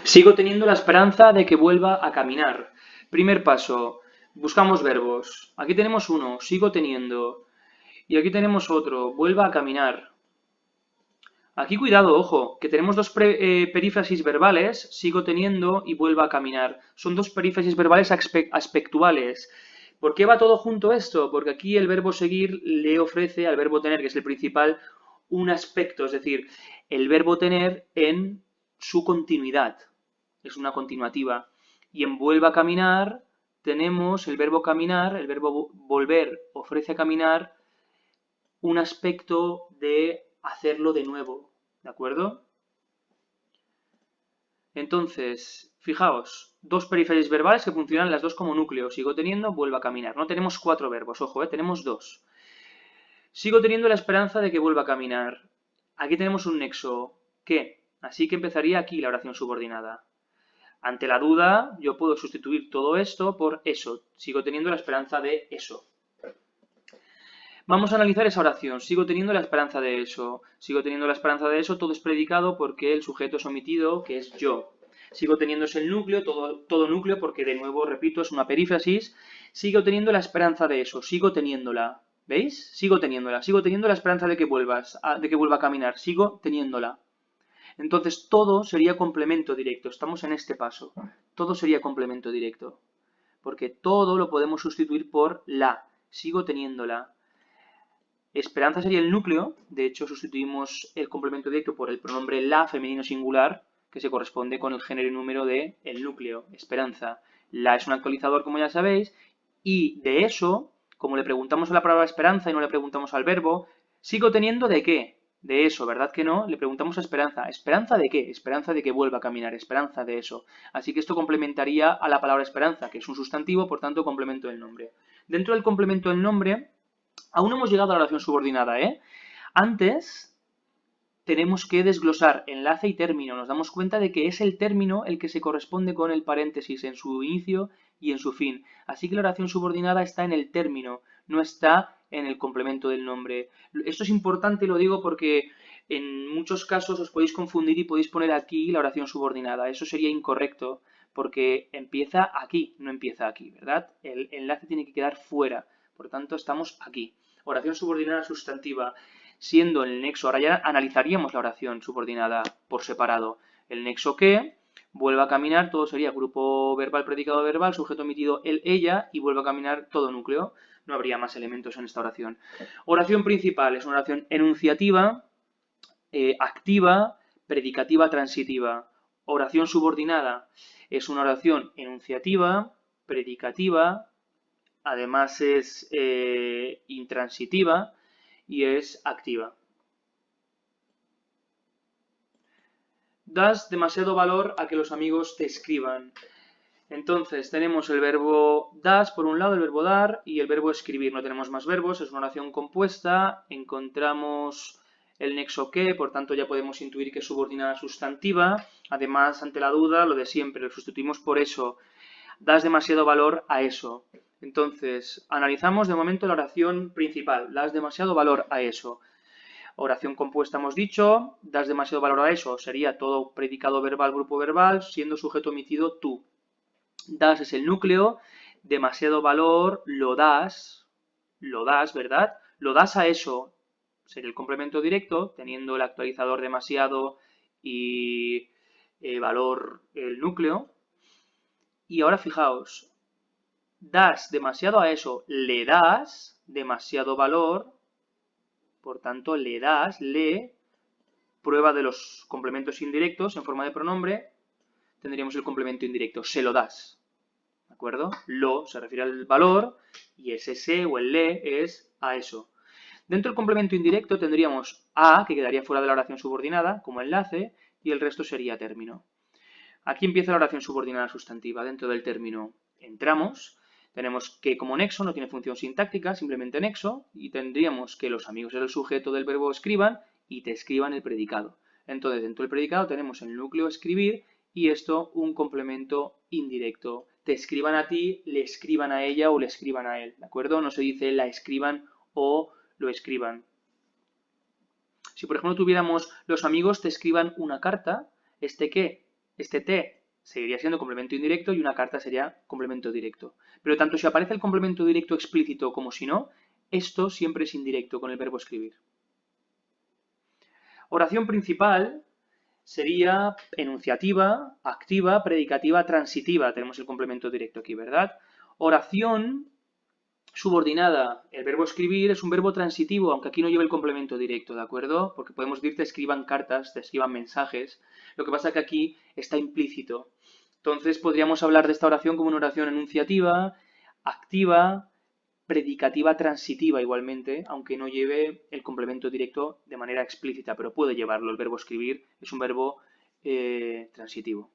Sigo teniendo la esperanza de que vuelva a caminar. Primer paso, buscamos verbos. Aquí tenemos uno, sigo teniendo. Y aquí tenemos otro, vuelva a caminar. Aquí cuidado, ojo, que tenemos dos perífrasis verbales, sigo teniendo y vuelva a caminar. Son dos perífrasis verbales aspectuales. ¿Por qué va todo junto esto? Porque aquí el verbo seguir le ofrece al verbo tener, que es el principal, un aspecto, es decir, el verbo tener en su continuidad. Es una continuativa. Y en vuelva a caminar tenemos el verbo caminar, el verbo volver ofrece a caminar un aspecto de hacerlo de nuevo, ¿de acuerdo? Entonces, fijaos, dos periféricos verbales que funcionan las dos como núcleo. Sigo teniendo, vuelva a caminar. No tenemos cuatro verbos, ojo, tenemos dos. Sigo teniendo la esperanza de que vuelva a caminar. Aquí tenemos un nexo, ¿qué? Así que empezaría aquí la oración subordinada. Ante la duda, yo puedo sustituir todo esto por eso. Sigo teniendo la esperanza de eso. Vamos a analizar esa oración. Sigo teniendo la esperanza de eso. Sigo teniendo la esperanza de eso, todo es predicado porque el sujeto es omitido, que es yo. Sigo teniendo ese núcleo, todo núcleo, porque de nuevo, repito, es una perífrasis. Sigo teniendo la esperanza de eso, sigo teniéndola. ¿Veis? Sigo teniéndola. Sigo teniendo la esperanza de que de que vuelva a caminar. Sigo teniéndola. Entonces todo sería complemento directo. Estamos en este paso. Todo sería complemento directo. Porque todo lo podemos sustituir por la. Sigo teniéndola. Esperanza sería el núcleo, de hecho sustituimos el complemento directo por el pronombre la femenino singular, que se corresponde con el género y número de el núcleo, esperanza. La es un actualizador, como ya sabéis, y de eso, como le preguntamos a la palabra esperanza y no le preguntamos al verbo, sigo teniendo de qué, de eso, ¿verdad que no? Le preguntamos a esperanza. ¿Esperanza de qué? Esperanza de que vuelva a caminar, esperanza de eso. Así que esto complementaría a la palabra esperanza, que es un sustantivo, por tanto complemento del nombre. Dentro del complemento del nombre, aún no hemos llegado a la oración subordinada, ¿eh? Antes tenemos que desglosar enlace y término. Nos damos cuenta de que es el término el que se corresponde con el paréntesis en su inicio y en su fin. Así que la oración subordinada está en el término, no está en el complemento del nombre. Esto es importante, lo digo porque en muchos casos os podéis confundir y podéis poner aquí la oración subordinada. Eso sería incorrecto porque empieza aquí, no empieza aquí, ¿verdad? El enlace tiene que quedar fuera. Por tanto, estamos aquí. Oración subordinada sustantiva siendo el nexo, ahora ya analizaríamos la oración subordinada por separado. El nexo que, vuelve a caminar, todo sería grupo verbal, predicado verbal, sujeto omitido el, ella, y vuelve a caminar todo núcleo. No habría más elementos en esta oración. Oración principal es una oración enunciativa, activa, predicativa, transitiva. Oración subordinada es una oración enunciativa, predicativa, además es intransitiva y es activa. Das demasiado valor a que los amigos te escriban. Entonces tenemos el verbo das por un lado, el verbo dar y el verbo escribir. No tenemos más verbos, es una oración compuesta. Encontramos el nexo que, por tanto ya podemos intuir que es subordinada sustantiva. Además, ante la duda, lo de siempre, lo sustituimos por eso. Das demasiado valor a eso. Entonces, analizamos de momento la oración principal. Das demasiado valor a eso. Oración compuesta hemos dicho, das demasiado valor a eso, sería todo predicado verbal, grupo verbal, siendo sujeto omitido tú. Das es el núcleo, demasiado valor, lo das, ¿verdad? Lo das a eso, sería el complemento directo, teniendo el actualizador demasiado y valor el núcleo. Y ahora fijaos, das demasiado a eso, le das demasiado valor, por tanto, le das, le, prueba de los complementos indirectos en forma de pronombre, tendríamos el complemento indirecto, se lo das. ¿De acuerdo? Lo se refiere al valor y ese se o el le es a eso. Dentro del complemento indirecto tendríamos a, que quedaría fuera de la oración subordinada, como enlace, y el resto sería término. Aquí empieza la oración subordinada sustantiva. Dentro del término entramos. Tenemos que como nexo no tiene función sintáctica, simplemente nexo, y tendríamos que los amigos del sujeto del verbo escriban y te escriban el predicado. Entonces, dentro del predicado tenemos el núcleo escribir y esto un complemento indirecto. Te escriban a ti, le escriban a ella o le escriban a él, ¿de acuerdo? No se dice la escriban o lo escriban. Si por ejemplo tuviéramos los amigos te escriban una carta, ¿este qué? Este te seguiría siendo complemento indirecto y una carta sería complemento directo. Pero tanto si aparece el complemento directo explícito como si no, esto siempre es indirecto con el verbo escribir. Oración principal sería enunciativa, activa, predicativa, transitiva. Tenemos el complemento directo aquí, ¿verdad? Oración subordinada, el verbo escribir es un verbo transitivo, aunque aquí no lleva el complemento directo, ¿de acuerdo? Porque podemos decir te escriban cartas, te escriban mensajes. Lo que pasa es que aquí está implícito. Entonces podríamos hablar de esta oración como una oración enunciativa, activa, predicativa transitiva igualmente, aunque no lleve el complemento directo de manera explícita, pero puede llevarlo. El verbo escribir es un verbo transitivo.